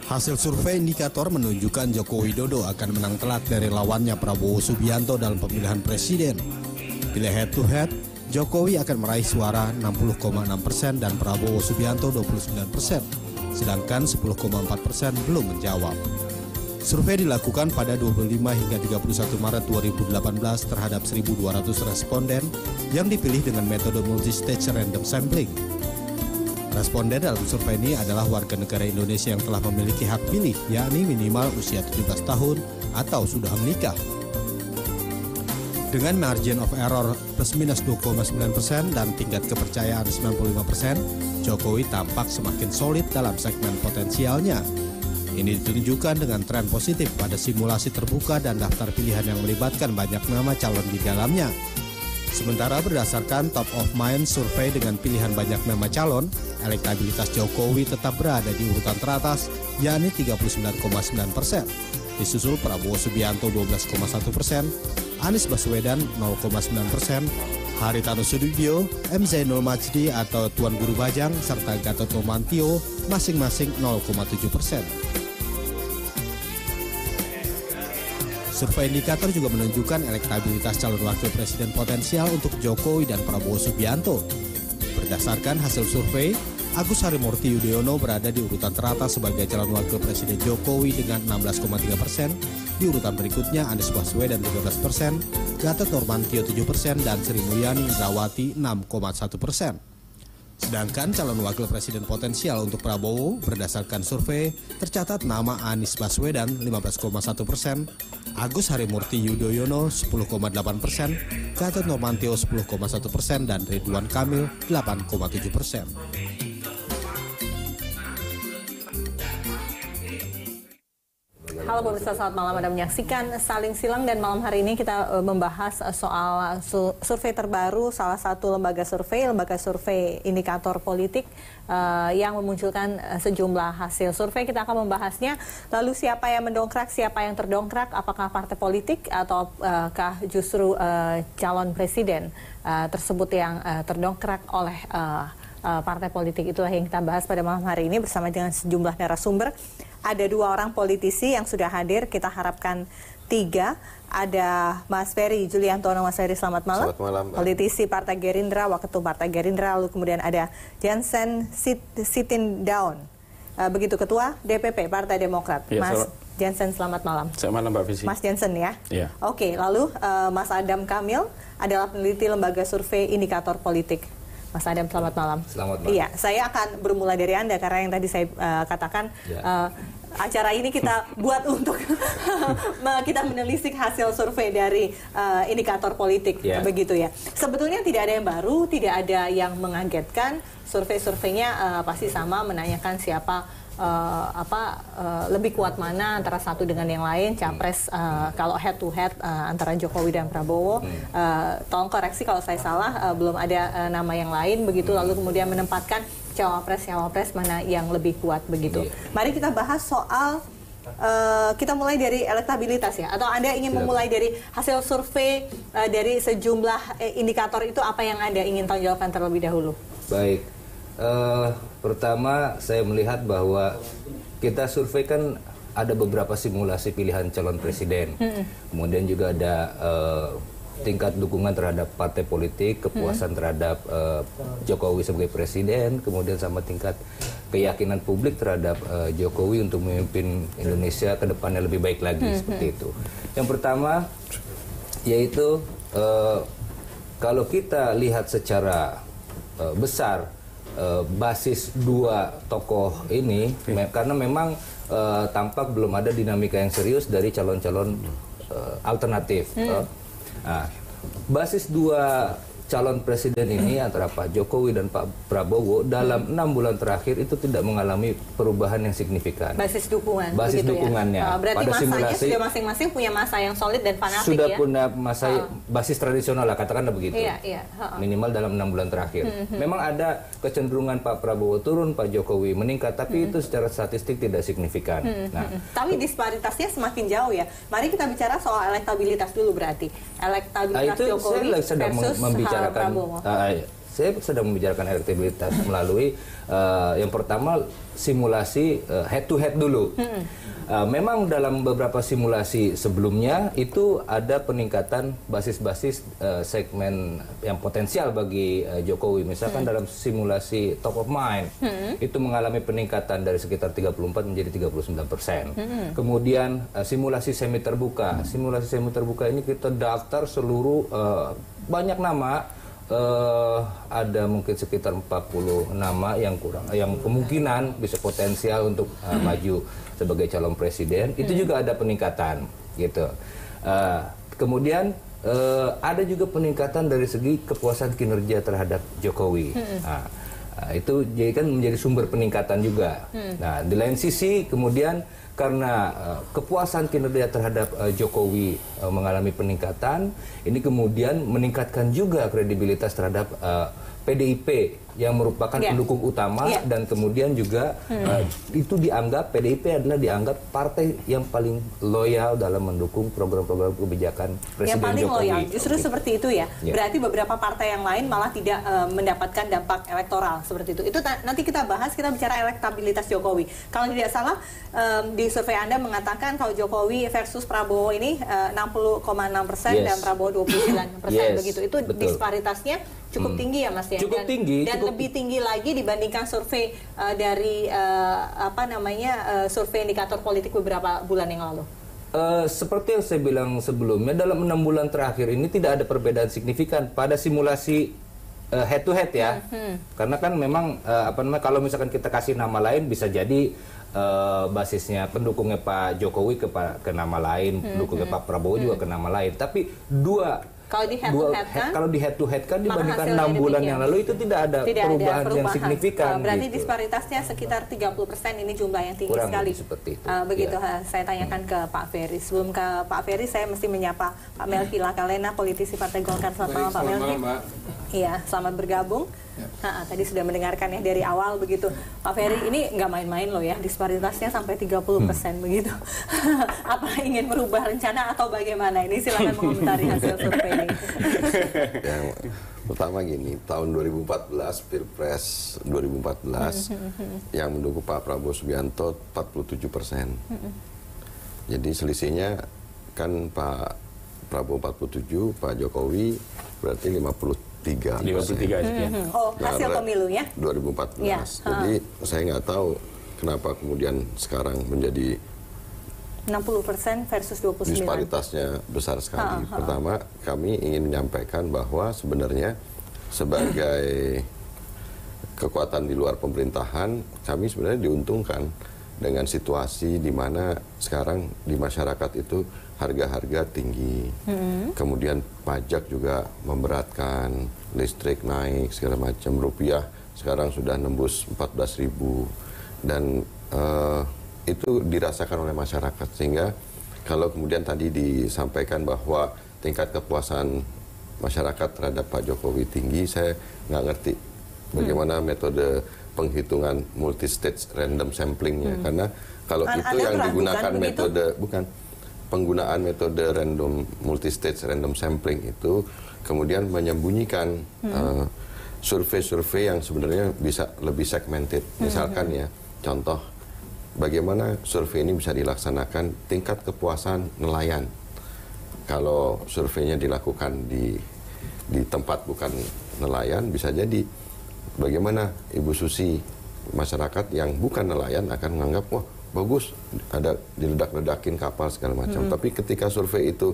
Hasil survei indikator menunjukkan Joko Widodo akan menang telak dari lawannya Prabowo Subianto dalam pemilihan presiden. Bila head to head, Jokowi akan meraih suara 60,6% dan Prabowo Subianto 29%, sedangkan 10,4% belum menjawab. Survei dilakukan pada 25 hingga 31 Maret 2018 terhadap 1.200 responden yang dipilih dengan metode multi-stage random sampling. Responden dalam survei ini adalah warga negara Indonesia yang telah memiliki hak pilih, yakni minimal usia 17 tahun atau sudah menikah. Dengan margin of error plus minus 2,9% dan tingkat kepercayaan 95%, Jokowi tampak semakin solid dalam segmen potensialnya. Ini ditunjukkan dengan tren positif pada simulasi terbuka dan daftar pilihan yang melibatkan banyak nama calon di dalamnya. Sementara berdasarkan top of mind survei dengan pilihan banyak nama calon, elektabilitas Jokowi tetap berada di urutan teratas, yakni 39,9%. Disusul Prabowo Subianto 12,1%, Anies Baswedan 0,9%, Haritanu Sudibyo, M. Zainul Majdi atau Tuan Guru Bajang, serta Gatot Nurmantio masing-masing 0,7%. Survei indikator juga menunjukkan elektabilitas calon wakil presiden potensial untuk Jokowi dan Prabowo Subianto. Berdasarkan hasil survei, Agus Harimurti Yudhoyono berada di urutan teratas sebagai calon wakil presiden Jokowi dengan 16,3%. Di urutan berikutnya Anies Baswedan 13%, Gatot Nurmantio 7%, dan Sri Mulyani Indrawati 6,1%. Sedangkan calon wakil presiden potensial untuk Prabowo berdasarkan survei tercatat nama Anies Baswedan 15,1%, Agus Harimurti Yudhoyono 10,8%, Gatot Nurmantio 10,1%, dan Ridwan Kamil 8,7%. Halo pemirsa, selamat malam. Anda menyaksikan Saling Silang dan malam hari ini kita membahas soal survei terbaru salah satu lembaga survei indikator politik yang memunculkan sejumlah hasil survei. Kita akan membahasnya. Lalu siapa yang mendongkrak, siapa yang terdongkrak, apakah partai politik ataukah justru calon presiden tersebut yang terdongkrak oleh partai politik. Itulah yang kita bahas pada malam hari ini bersama dengan sejumlah narasumber. Ada 2 orang politisi yang sudah hadir, kita harapkan 3. Ada Mas Ferry Juliantono. Mas Ferry, selamat malam. Selamat malam, Mbak. Politisi Partai Gerindra, Waketum Partai Gerindra. Lalu kemudian ada Jansen Sitindaun, begitu Ketua DPP Partai Demokrat. Ya, Mas Jansen, selamat malam. Selamat malam, Mbak Visi. Mas Jansen ya? Iya. Oke, lalu Mas Adam Kamil adalah peneliti lembaga survei indikator politik. Mas Adam, selamat malam. Selamat malam. Iya, saya akan bermulai dari Anda karena yang tadi saya katakan acara ini kita buat untuk kita menelisik hasil survei dari indikator politik, begitu ya. Sebetulnya tidak ada yang baru, tidak ada yang mengagetkan. Survei-surveinya pasti sama, menanyakan siapa lebih kuat mana antara satu dengan yang lain, capres kalau head to head antara Jokowi dan Prabowo. Tolong koreksi kalau saya salah, belum ada nama yang lain begitu, lalu kemudian menempatkan cawapres mana yang lebih kuat begitu. Mari kita bahas soal kita mulai dari elektabilitas ya, atau Anda ingin memulai dari hasil survei dari sejumlah indikator itu, apa yang Anda ingin tonjolkan terlebih dahulu? Baik. Pertama saya melihat bahwa kita survei kan ada beberapa simulasi pilihan calon presiden, kemudian juga ada tingkat dukungan terhadap partai politik, kepuasan terhadap Jokowi sebagai presiden, kemudian sama tingkat keyakinan publik terhadap Jokowi untuk memimpin Indonesia ke depannya lebih baik lagi, seperti itu. Yang pertama yaitu kalau kita lihat secara besar basis 2 tokoh ini, karena memang tampak belum ada dinamika yang serius dari calon-calon alternatif. Nah, basis 2 calon presiden ini antara Pak Jokowi dan Pak Prabowo dalam 6 bulan terakhir itu tidak mengalami perubahan yang signifikan. Basis dukungan. Basis dukungannya. Ya? Berarti pada masanya simulasi sudah masing-masing punya masa yang solid dan fanatik sudah ya? punya masa basis tradisional lah, katakanlah begitu. Iya. Minimal dalam 6 bulan terakhir. Memang ada kecenderungan Pak Prabowo turun, Pak Jokowi meningkat, tapi itu secara statistik tidak signifikan. Tapi disparitasnya semakin jauh ya. Mari kita bicara soal elektabilitas dulu berarti. Elektabilitas itu Jokowi saya sedang versus membicarakan Saya sedang membicarakan elektabilitas melalui yang pertama simulasi head to head dulu. Memang dalam beberapa simulasi sebelumnya itu ada peningkatan basis-basis segmen yang potensial bagi Jokowi. Misalkan dalam simulasi top of mind itu mengalami peningkatan dari sekitar 34 menjadi 39%. Kemudian simulasi semi terbuka. Simulasi semi terbuka ini kita daftar seluruh banyak nama. Ada mungkin sekitar 40 nama yang kemungkinan bisa potensial untuk maju sebagai calon presiden. Itu juga ada peningkatan gitu. Kemudian ada juga peningkatan dari segi kepuasan kinerja terhadap Jokowi. Itu jadi kan menjadi sumber peningkatan juga. Nah, di lain sisi kemudian karena kepuasan kinerja terhadap Jokowi mengalami peningkatan, ini kemudian meningkatkan juga kredibilitas terhadap PDIP yang merupakan pendukung utama dan kemudian juga itu dianggap PDIP adalah dianggap partai yang paling loyal dalam mendukung program-program kebijakan Presiden Jokowi. Yang paling loyal, justru seperti itu ya. Berarti beberapa partai yang lain malah tidak mendapatkan dampak elektoral seperti itu. Itu nanti kita bahas, kita bicara elektabilitas Jokowi. Kalau tidak salah di survei Anda mengatakan kalau Jokowi versus Prabowo ini 60,6% dan Prabowo 29% begitu. Itu disparitasnya cukup tinggi ya Mas ya. Cukup tinggi. Dan lebih tinggi lagi dibandingkan survei dari survei indikator politik beberapa bulan yang lalu. Seperti yang saya bilang sebelumnya, dalam 6 bulan terakhir ini tidak ada perbedaan signifikan pada simulasi head to head ya. Karena kan memang kalau misalkan kita kasih nama lain bisa jadi basisnya pendukungnya Pak Jokowi ke nama lain, pendukungnya Pak Prabowo juga ke nama lain. Tapi kalau di head to head kan? Kalau di head to head kan dibandingkan 6 bulan yang lalu itu tidak ada perubahan yang signifikan. Berarti gitu. disparitasnya sekitar 30%, ini jumlah yang tinggi Kurang sekali. Seperti itu. Begitu saya tanyakan ke Pak Ferry. Sebelum ke Pak Ferry saya mesti menyapa Pak Melki Lakalena, politisi Partai Golkar. Selamat malam Pak Melki. Iya, selamat bergabung. Tadi sudah mendengarkan ya dari awal begitu. Pak Ferry ini nggak main-main loh ya, disparitasnya sampai 30% begitu. Apa ingin merubah rencana atau bagaimana? Ini silakan mengomentari hasil survei ini. Yang pertama gini, tahun 2014 Pilpres 2014 yang mendukung Pak Prabowo Subianto 47%. Jadi selisihnya kan Pak Prabowo 47, Pak Jokowi berarti 53%. Hasil pemilunya 2014. Jadi saya nggak tahu kenapa kemudian sekarang menjadi 60% versus 29%. Disparitasnya besar sekali. Pertama, kami ingin menyampaikan bahwa sebenarnya sebagai kekuatan di luar pemerintahan, kami sebenarnya diuntungkan dengan situasi di mana sekarang di masyarakat itu harga-harga tinggi. Kemudian pajak juga memberatkan, listrik naik, segala macam. Rupiah sekarang sudah nembus 14.000. Dan itu dirasakan oleh masyarakat. Sehingga kalau kemudian tadi disampaikan bahwa tingkat kepuasan masyarakat terhadap Pak Jokowi tinggi, saya nggak ngerti bagaimana metode penghitungan multi-stage random samplingnya. Karena kalau itu yang digunakan metode, penggunaan metode random multi-stage random sampling itu kemudian menyembunyikan survei-survei yang sebenarnya bisa lebih segmented. Misalkan ya, contoh bagaimana survei ini bisa dilaksanakan tingkat kepuasan nelayan. Kalau surveinya dilakukan di tempat bukan nelayan, bisa jadi bagaimana Ibu Susi, masyarakat yang bukan nelayan akan menganggap, wah bagus, ada diledak-ledakin kapal segala macam. Tapi ketika survei itu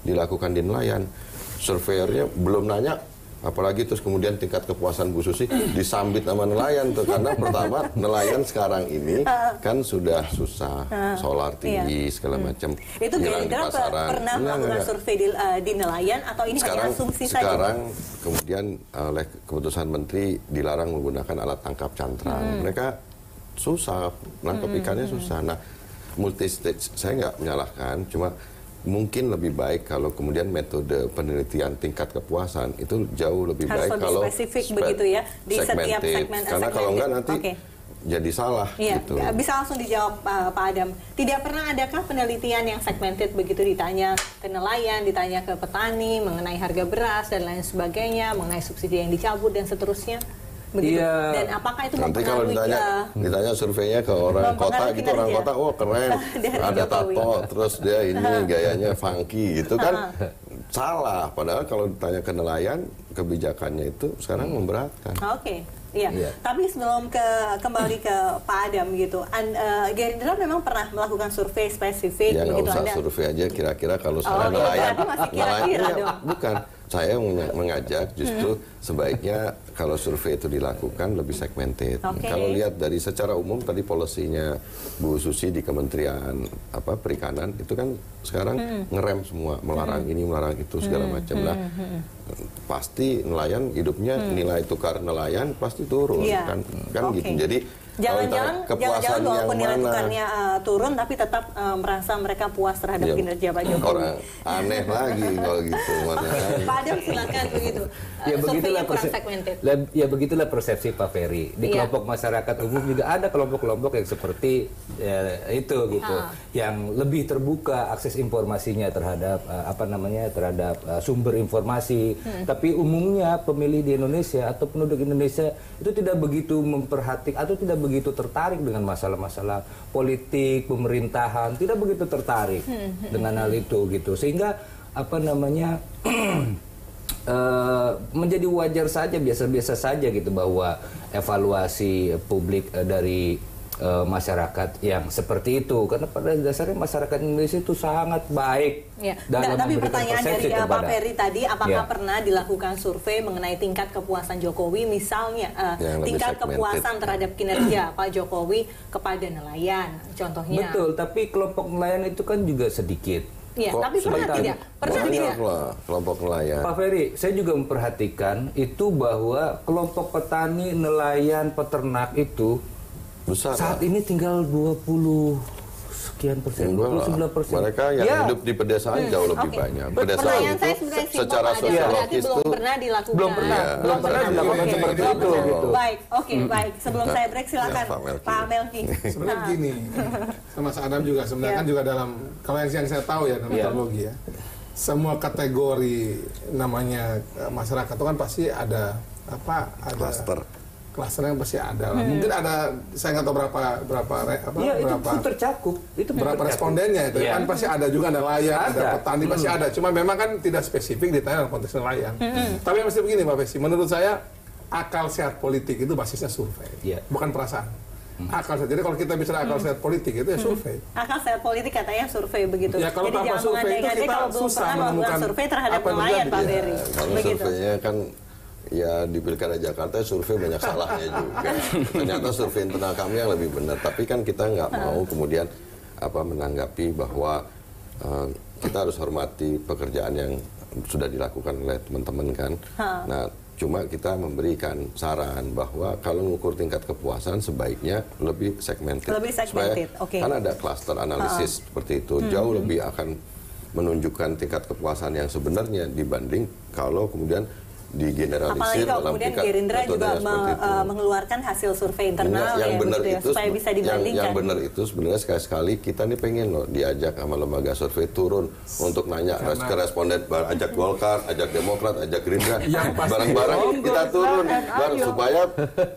dilakukan di nelayan, surveyornya belum nanya, apalagi terus kemudian tingkat kepuasan Bu Susi disambit sama nelayan tuh. Karena pertama nelayan sekarang ini kan sudah susah, solar tinggi segala macam. Itu kira-kira pernah melakukan survei di nelayan atau ini hanya asumsi saja? Sekarang kemudian oleh keputusan Menteri dilarang menggunakan alat tangkap cantrang. Mereka susah, menangkap ikannya susah. Nah, multi-stage saya nggak menyalahkan, cuma mungkin lebih baik kalau kemudian metode penelitian tingkat kepuasan itu jauh lebih baik kalau spesifik begitu ya di setiap segmen. Karena kalau enggak nanti jadi salah gitu. Bisa langsung dijawab Pak Adam. Tidak pernah adakah penelitian yang segmented begitu, ditanya ke nelayan, ditanya ke petani mengenai harga beras dan lain sebagainya, mengenai subsidi yang dicabut dan seterusnya? Begitu. Dan apakah itu nanti kalau ditanya surveinya ke orang kota gitu, orang kota keren, ada tato, terus dia ini gayanya funky gitu kan. Salah, padahal kalau ditanya ke nelayan, kebijakannya itu sekarang memberatkan. Oke. Iya. Tapi sebelum kembali ke Pak Adam gitu, Gerindra memang pernah melakukan survei spesifik ya, begitu Anda? Survei aja kira-kira kalau sekarang nelayan, bukan. Saya mengajak justru sebaiknya kalau survei itu dilakukan lebih segmented. Kalau lihat dari secara umum tadi polisinya Bu Susi di Kementerian Perikanan itu kan sekarang ngerem semua, melarang ini, melarang itu segala macam. Nah, pasti nelayan hidupnya nilai tukar nelayan pasti turun kan gitu. Jadi jangan-jangan walaupun nilai tukarnya turun tapi tetap merasa mereka puas terhadap kinerja Pak Jokowi. Orang aneh lagi kalau gitu. Pak Adam silakan begitu. Begitulah persepsi Pak Ferry. Di kelompok masyarakat umum juga ada kelompok-kelompok yang seperti itu gitu, yang lebih terbuka akses informasinya terhadap terhadap sumber informasi. Tapi umumnya pemilih di Indonesia atau penduduk Indonesia itu tidak begitu memperhatikan atau tidak begitu tertarik dengan masalah-masalah politik, pemerintahan, tidak begitu tertarik dengan hal itu gitu. Sehingga menjadi wajar saja, biasa-biasa saja gitu bahwa evaluasi publik dari masyarakat yang seperti itu, karena pada dasarnya masyarakat Indonesia itu sangat baik dalam tapi memberikan pertanyaan persepsi dari Pak Ferry tadi, apakah pernah dilakukan survei mengenai tingkat kepuasan Jokowi, misalnya tingkat kepuasan terhadap kinerja Pak Jokowi kepada nelayan contohnya? Betul, tapi kelompok nelayan itu kan juga sedikit. Tapi pernah tidak? Pernah tidak? Kelompok nelayan. Pak Ferry, saya juga memperhatikan itu bahwa kelompok petani, nelayan, peternak itu besar saat ini tinggal 20 sekian persen, 29%. Mereka yang hidup di pedesaan jauh lebih banyak. Pedesaan itu secara sosiologis itu belum pernah dilakukan seperti itu. Gitu. Baik, baik. Sebelum saya break silakan Pak Melki. Sebenarnya gini, Mas Adam juga sebenarnya kan juga dalam, kalau yang saya tahu ya dalam teknologi ya, semua kategori namanya masyarakat itu kan pasti ada klaster yang pasti ada. Mungkin ada, saya nggak tahu berapa itu tercakup. Berapa respondennya itu kan pasti ada juga, ada nelayan, ada petani pasti ada. Cuma memang kan tidak spesifik ditanya dalam konteks nelayan. Tapi yang mesti begini Pak Fesi, menurut saya akal sehat politik itu basisnya survei, bukan perasaan. Akal sehat. Jadi kalau kita bicara akal sehat politik itu ya survei. Akal sehat politik katanya survei begitu. Ya kalau jadi tanpa survei itu kita susah menemukan survei terhadap nelayan Pak Ferry. Kalau surveinya kan ya di Pilkada Jakarta survei banyak salahnya juga. Ternyata survei internal kami yang lebih benar. Tapi kan kita nggak mau kemudian menanggapi bahwa kita harus hormati pekerjaan yang sudah dilakukan oleh teman-teman kan. Nah, cuma kita memberikan saran bahwa kalau mengukur tingkat kepuasan sebaiknya lebih segmented. Supaya kan ada cluster analisis seperti itu. Jauh lebih akan menunjukkan tingkat kepuasan yang sebenarnya dibanding kalau kemudian digeneralisir. Apalagi kalau kemudian Gerindra juga mengeluarkan hasil survei internal yang benar itu, supaya bisa dibandingkan. Yang benar itu sebenarnya sekali-sekali kita nih pengen loh diajak sama lembaga survei turun untuk nanya ke responden, ajak Golkar, ajak Demokrat, ajak Gerindra, bareng-bareng kita turun supaya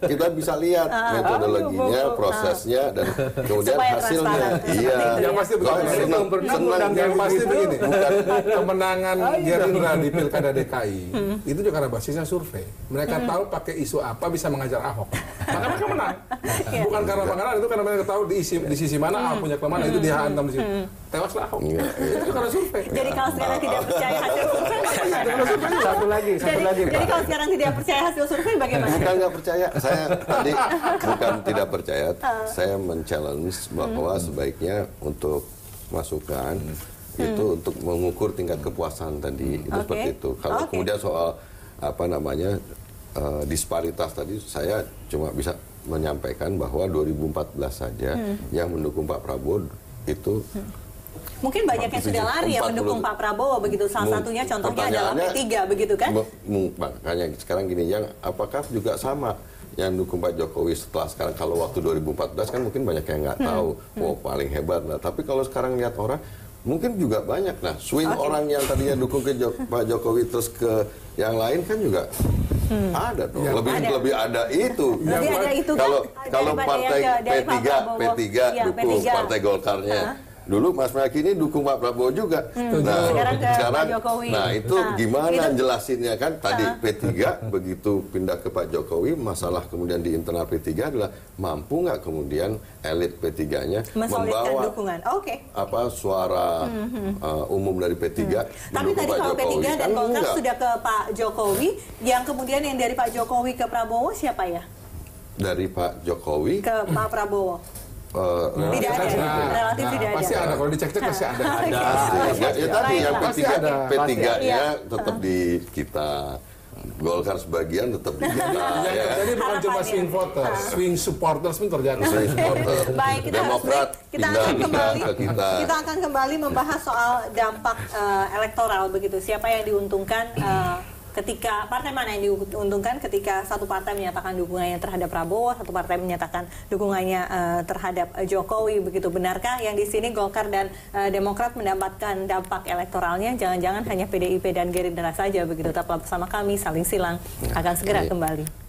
kita bisa lihat metodologinya, prosesnya dan kemudian hasilnya. Iya. Yang pasti senang. Yang pasti begini, bukan kemenangan Gerindra di Pilkada DKI itu juga basisnya survei. Mereka tahu pakai isu apa bisa mengajar Ahok. Maka mereka menang. Bukan karena pengaruh itu, karena mereka tahu di sisi mana Ahok punya kelemahan, itu dia hantam di situ. Tewaslah Ahok. Itu karena survei. Jadi kalau sekarang tidak percaya hasil survei bagaimana? Satu lagi. Jadi kalau sekarang tidak percaya hasil survei bagaimana? Bukan nggak percaya. Saya tadi bukan tidak percaya. Saya men-challenge bahwa sebaiknya untuk masukan itu untuk mengukur tingkat kepuasan tadi. Itu seperti itu. Kalau kemudian soal disparitas tadi, saya cuma bisa menyampaikan bahwa 2014 saja yang mendukung Pak Prabowo itu mungkin banyak yang sudah lari yang mendukung Pak Prabowo begitu. Salah satunya contohnya adalah P3 begitu kan? Makanya sekarang gini, yang apakah juga sama yang dukung Pak Jokowi setelah sekarang. Kalau waktu 2014 kan mungkin banyak yang nggak tahu, paling hebat. Nah, tapi kalau sekarang lihat orang, mungkin juga banyak. Nah, swing orang yang tadinya dukung ke Pak Jokowi terus ke yang lain kan juga ada dong. Lebih ada itu. Lebih ada itu kan? Kalau partai P3 ya, dukung P3. partai Golkarnya. Dulu Mas Melki ini dukung Pak Prabowo juga. Nah, sekarang Pak Jokowi. Nah, itu gimana jelasinnya kan? Tadi P3 begitu pindah ke Pak Jokowi, masalah kemudian di internal P3 adalah mampu nggak kemudian elit P3-nya membawa suara umum dari P3 Tapi tadi kalau P3 dan Golkar sudah ke Pak Jokowi, yang kemudian yang dari Pak Jokowi ke Prabowo siapa ya? Dari Pak Jokowi ke Pak Prabowo. Tidak ada, relatif tidak ada. Pasti ada, kalau dicek-cek pasti ada. Ya tadi yang P3-nya tetap Ya. di kita. Golkar sebagian tetap di kita. Jadi bukan cuma swing voters, swing supporters pun terjadi. Baik, Demokrat kita akan kembali membahas soal dampak elektoral begitu. Siapa yang diuntungkan ketika partai mana yang diuntungkan ketika satu partai menyatakan dukungannya terhadap Prabowo, satu partai menyatakan dukungannya terhadap Jokowi, begitu. Benarkah yang di sini Golkar dan Demokrat mendapatkan dampak elektoralnya? Jangan-jangan hanya PDIP dan Gerindra saja begitu. Tetaplah bersama kami, Saling Silang akan segera kembali.